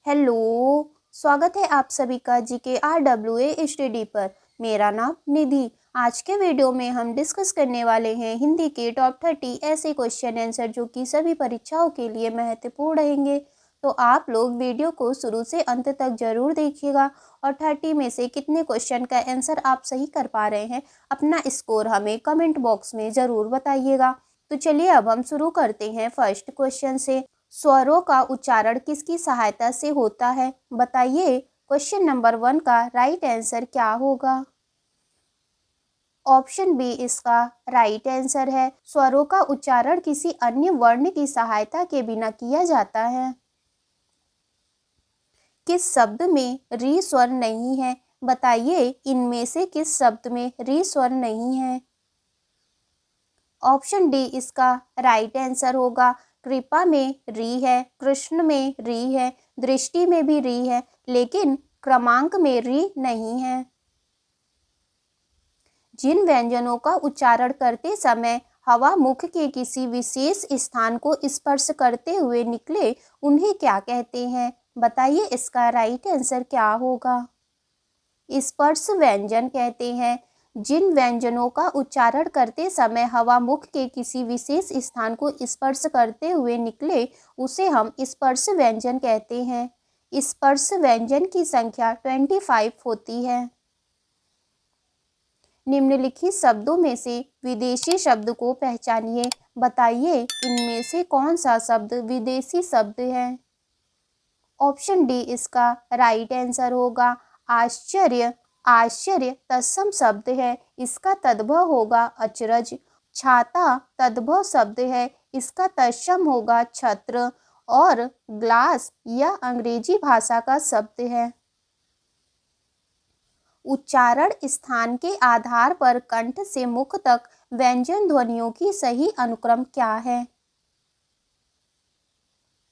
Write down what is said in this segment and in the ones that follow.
Hello, स्वागत है आप सभी का GKRWA स्टडी पर। मेरा नाम निधि। आज के वीडियो में हम डिस्कस करने वाले हैं हिंदी के टॉप 30 ऐसे क्वेश्चन आंसर जो कि सभी परीक्षाओं के लिए महत्वपूर्ण रहेंगे। तो आप लोग वीडियो को शुरू से अंत तक जरूर देखिएगा और 30 में से कितने क्वेश्चन का आंसर आप सही कर पा रहे हैं अपना स्कोर हमें कमेंट बॉक्स में ज़रूर बताइएगा। तो चलिए अब हम शुरू करते हैं फर्स्ट क्वेश्चन से। स्वरों का उच्चारण किसकी सहायता से होता है? बताइए क्वेश्चन नंबर 1 का राइट आंसर क्या होगा? ऑप्शन बी इसका राइट आंसर है। स्वरों का उच्चारण किसी अन्य वर्ण की सहायता के बिना किया जाता है। किस शब्द में री स्वर नहीं है? बताइए इनमें से किस शब्द में री स्वर नहीं है? ऑप्शन डी इसका राइट आंसर होगा। कृपा में री है, कृष्ण में री है, दृष्टि में भी री है, लेकिन क्रमांक में री नहीं है। जिन व्यंजनों का उच्चारण करते समय हवा मुख के किसी विशेष स्थान को स्पर्श करते हुए निकले उन्हें क्या कहते हैं? बताइए इसका राइट आंसर क्या होगा? स्पर्श व्यंजन कहते हैं। जिन व्यंजनों का उच्चारण करते समय हवा मुख के किसी विशेष स्थान को स्पर्श करते हुए निकले उसे हम स्पर्श व्यंजन कहते हैं। स्पर्श व्यंजन की संख्या 25 होती है। निम्नलिखित शब्दों में से विदेशी शब्द को पहचानिए। बताइए इनमें से कौन सा शब्द विदेशी शब्द है? ऑप्शन डी इसका राइट आंसर होगा। आश्चर्य, आश्चर्य तत्सम शब्द है, इसका तद्भव होगा अचरज। छाता तद्भव शब्द है, इसका तत्सम होगा छत्र। और ग्लास यह अंग्रेजी भाषा का शब्द है। उच्चारण स्थान के आधार पर कंठ से मुख तक व्यंजन ध्वनियों की सही अनुक्रम क्या है?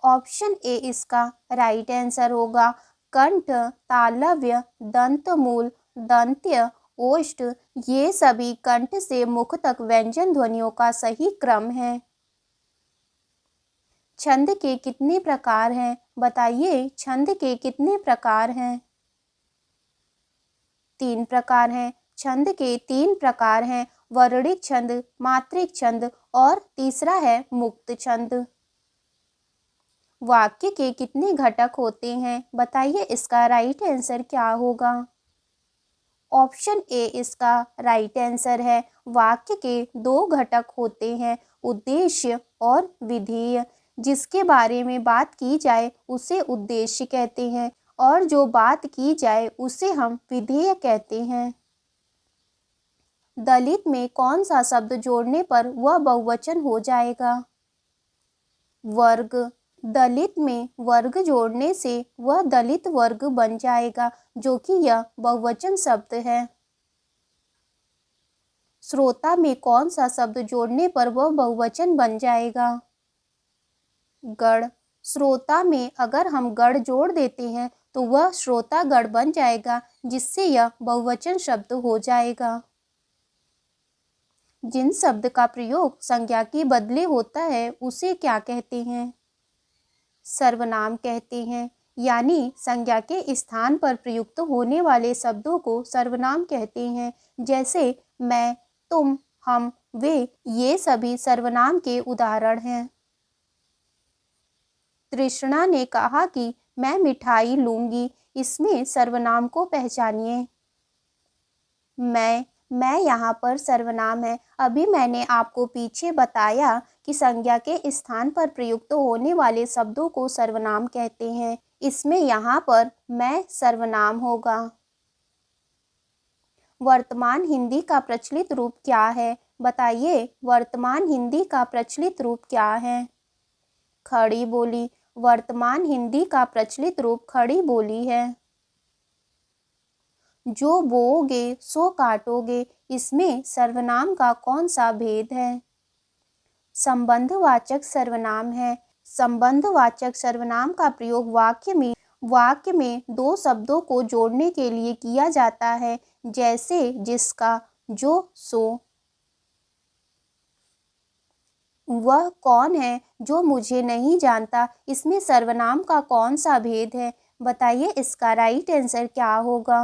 ऑप्शन ए इसका राइट आंसर होगा। कंठ, तालव्य, दंतमूल, दंत्य, ओष्ठ ये सभी कंठ से मुख तक व्यंजन ध्वनियों का सही क्रम है। छंद के कितने प्रकार हैं? बताइए छंद के कितने प्रकार हैं? 3 प्रकार हैं। छंद के 3 प्रकार हैं, वर्णिक छंद, मात्रिक छंद और तीसरा है मुक्त छंद। वाक्य के कितने घटक होते हैं? बताइए इसका राइट आंसर क्या होगा? ऑप्शन ए इसका राइट आंसर है। वाक्य के 2 घटक होते हैं, उद्देश्य और विधेय। जिसके बारे में बात की जाए उसे उद्देश्य कहते हैं और जो बात की जाए उसे हम विधेय कहते हैं। दलित में कौन सा शब्द जोड़ने पर वह बहुवचन हो जाएगा? वर्ग। दलित में वर्ग जोड़ने से वह दलित वर्ग बन जाएगा, जो कि यह बहुवचन शब्द है। श्रोता में कौन सा शब्द जोड़ने पर वह बहुवचन बन जाएगा? गण। श्रोता में अगर हम गण जोड़ देते हैं तो वह श्रोतागण बन जाएगा, जिससे यह बहुवचन शब्द हो जाएगा। जिन शब्द का प्रयोग संज्ञा के बदले होता है उसे क्या कहते हैं? सर्वनाम कहते हैं। यानी संज्ञा के स्थान पर प्रयुक्त होने वाले शब्दों को सर्वनाम कहते हैं। जैसे मैं, तुम, हम, वे ये सभी सर्वनाम के उदाहरण हैं। तृष्णा ने कहा कि मैं मिठाई लूंगी, इसमें सर्वनाम को पहचानिए। मैं यहाँ पर सर्वनाम है। अभी मैंने आपको पीछे बताया कि संज्ञा के स्थान पर प्रयुक्त होने वाले शब्दों को सर्वनाम कहते हैं। इसमें यहाँ पर मैं सर्वनाम होगा। वर्तमान हिंदी का प्रचलित रूप क्या है? बताइए वर्तमान हिंदी का प्रचलित रूप क्या है? खड़ी बोली। वर्तमान हिंदी का प्रचलित रूप खड़ी बोली है। जो बोओगे सो काटोगे, इसमें सर्वनाम का कौन सा भेद है? संबंधवाचक सर्वनाम है। संबंधवाचक सर्वनाम का प्रयोग वाक्य में 2 शब्दों को जोड़ने के लिए किया जाता है, जैसे जिसका, जो, सो। वह कौन है जो मुझे नहीं जानता, इसमें सर्वनाम का कौन सा भेद है? बताइए इसका राइट आंसर क्या होगा?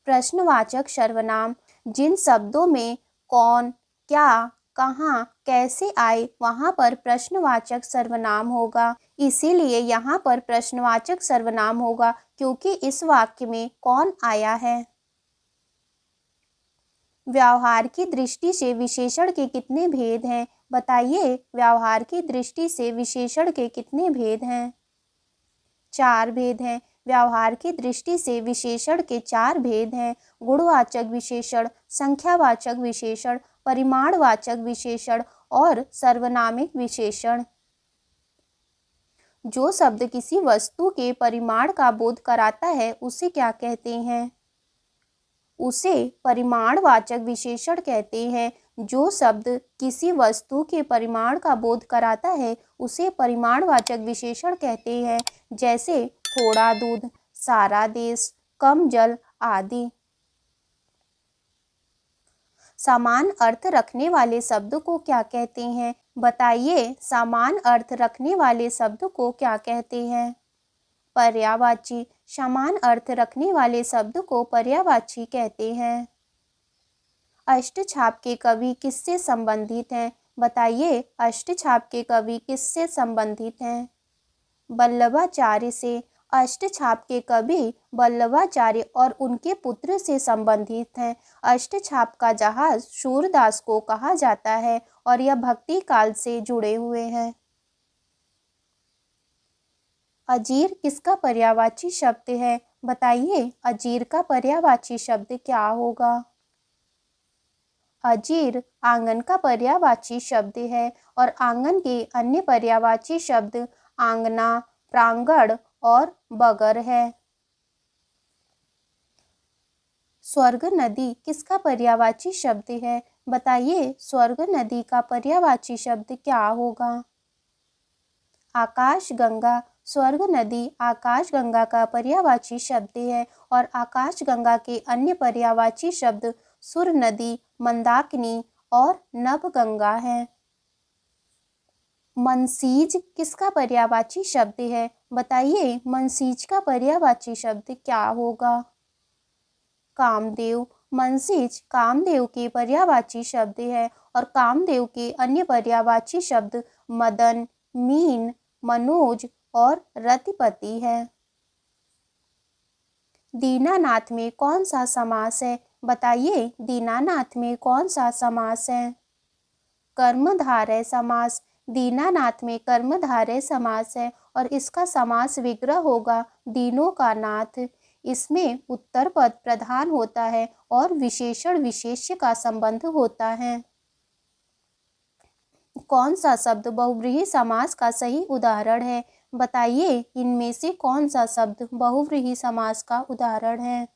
प्रश्नवाचक सर्वनाम जिन शब्दों में कौन, क्या, कहाँ, कैसे आए वहाँ पर प्रश्नवाचक सर्वनाम होगा। इसीलिए यहाँ पर प्रश्नवाचक सर्वनाम होगा क्योंकि इस वाक्य में कौन आया है। व्यवहार की दृष्टि से विशेषण के कितने भेद हैं? बताइए व्यवहार की दृष्टि से विशेषण के कितने भेद हैं? 4 भेद हैं। व्यवहार की दृष्टि से विशेषण के 4 भेद हैं। गुणवाचक विशेषण, संख्यावाचक विशेषण, परिमाणवाचक विशेषण और सर्वनामिक विशेषण। जो शब्द किसी वस्तु के परिमाण का बोध कराता है उसे क्या कहते हैं? उसे परिमाणवाचक विशेषण कहते हैं। जो शब्द किसी वस्तु के परिमाण का बोध कराता है उसे परिमाणवाचक विशेषण कहते हैं, जैसे थोड़ा दूध, सारा देश, कम जल आदि। समान अर्थ रखने वाले शब्द को क्या कहते हैं? बताइए समान अर्थ रखने वाले शब्द को क्या कहते हैं? पर्यायवाची। समान अर्थ रखने वाले शब्द को पर्यायवाची कहते हैं। अष्टछाप के कवि किससे संबंधित हैं? बताइए अष्टछाप के कवि किससे संबंधित हैं? वल्लभाचार्य से। अष्टछाप के कवि वल्लभाचार्य और उनके पुत्र से संबंधित हैं। अष्टछाप का जहाज सूरदास को कहा जाता है और यह भक्ति काल से जुड़े हुए हैं। अजीर किसका पर्यायवाची शब्द है? बताइए अजीर का पर्यायवाची शब्द क्या होगा? अजीर आंगन का पर्यायवाची शब्द है और आंगन के अन्य पर्यायवाची शब्द आंगना, प्रांगण और बगर है। स्वर्ग नदी किसका पर्यायवाची शब्द है? बताइए स्वर्ग नदी का पर्यायवाची शब्द क्या होगा? आकाश गंगा। स्वर्ग नदी आकाश गंगा का पर्यायवाची शब्द है और आकाश गंगा के अन्य पर्यायवाची शब्द सुर नदी, मंदाकिनी और नभगंगा है। मनसीज किसका पर्यायवाची शब्द है? बताइए मनसीज का पर्यायवाची शब्द क्या होगा? कामदेव। मनसीज कामदेव के पर्यायवाची शब्द है और कामदेव के अन्य पर्यायवाची शब्द मदन, मीन, मनोज और रतिपति है। दीनानाथ में कौन सा समास है? बताइए दीनानाथ में कौन सा समास है? कर्मधारय समास। दीनानाथ में कर्मधारय समास है और इसका समास विग्रह होगा दीनों का नाथ। इसमें उत्तर पद प्रधान होता है और विशेषण विशेष्य का संबंध होता है। कौन सा शब्द बहुव्रीहि समास का सही उदाहरण है? बताइए इनमें से कौन सा शब्द बहुव्रीहि समास का उदाहरण है?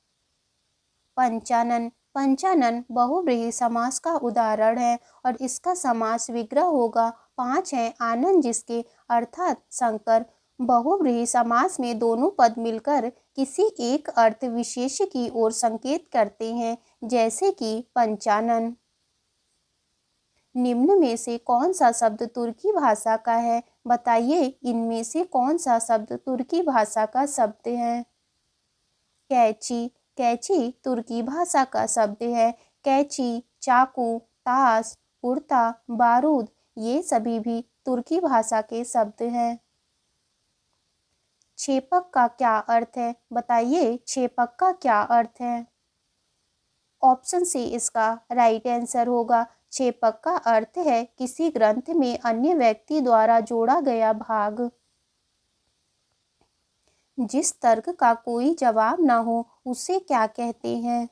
पंचानन। पंचानन बहुव्रीहि समास का उदाहरण है और इसका समास विग्रह होगा 5 है आनंद जिसके, अर्थात शंकर। बहुव्रीहि समास में दोनों पद मिलकर किसी एक अर्थ विशेष की ओर संकेत करते हैं, जैसे कि पंचानन। निम्न में से कौन सा शब्द तुर्की भाषा का है? बताइए इनमें से कौन सा शब्द तुर्की भाषा का शब्द है? कैची। कैची तुर्की भाषा का शब्द है। कैची, चाकू, ताश, कुर्ता, बारूद ये सभी भी तुर्की भाषा के शब्द हैं। छेपक का क्या अर्थ है? बताइए छेपक का क्या अर्थ है? ऑप्शन सी इसका राइट आंसर होगा। छेपक का अर्थ है किसी ग्रंथ में अन्य व्यक्ति द्वारा जोड़ा गया भाग। जिस तर्क का कोई जवाब न हो उसे क्या कहते हैं?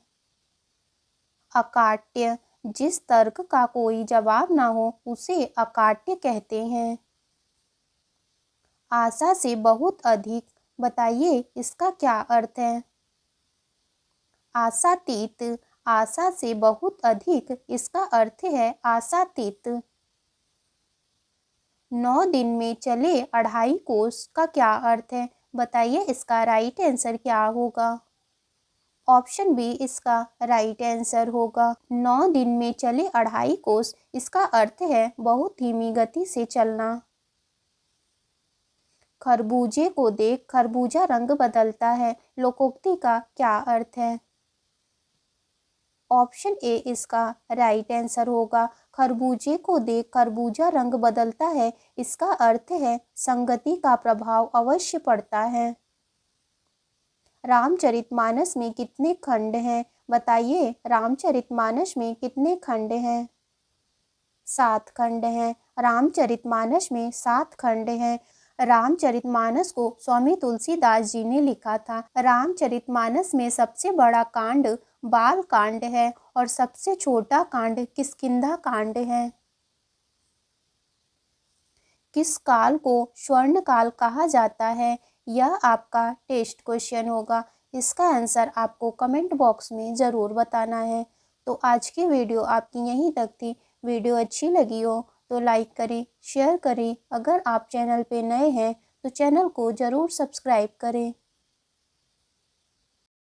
अकाट्य। जिस तर्क का कोई जवाब न हो उसे अकाट्य कहते हैं। आशा से बहुत अधिक। बताइए इसका क्या अर्थ है? आशातीत। आशा से बहुत अधिक इसका अर्थ है आशातीत। 9 दिन में चले 2.5 कोस का क्या अर्थ है? बताइए इसका राइट आंसर क्या होगा? ऑप्शन बी इसका राइट आंसर होगा। 9 दिन में चले 2.5 कोस, इसका अर्थ है बहुत धीमी गति से चलना। खरबूजे को देख खरबूजा रंग बदलता है, लोकोक्ति का क्या अर्थ है? ऑप्शन ए इसका राइट आंसर होगा। खरबूजे को देख खरबूजा रंग बदलता है, इसका अर्थ है संगति का प्रभाव अवश्य पड़ता है। रामचरितमानस में कितने खंड हैं? बताइए, रामचरितमानस में कितने खंड हैं? 7 खंड हैं। रामचरितमानस में 7 खंड हैं। रामचरितमानस को स्वामी तुलसीदास जी ने लिखा था। रामचरितमानस में सबसे बड़ा कांड बाल कांड है और सबसे छोटा कांड किष्किंधा कांड है। किस काल को स्वर्ण काल कहा जाता है? यह आपका टेस्ट क्वेश्चन होगा। इसका आंसर आपको कमेंट बॉक्स में ज़रूर बताना है। तो आज की वीडियो आपकी यहीं तक थी। वीडियो अच्छी लगी हो तो लाइक करें, शेयर करें। अगर आप चैनल पे नए हैं तो चैनल को ज़रूर सब्सक्राइब करें।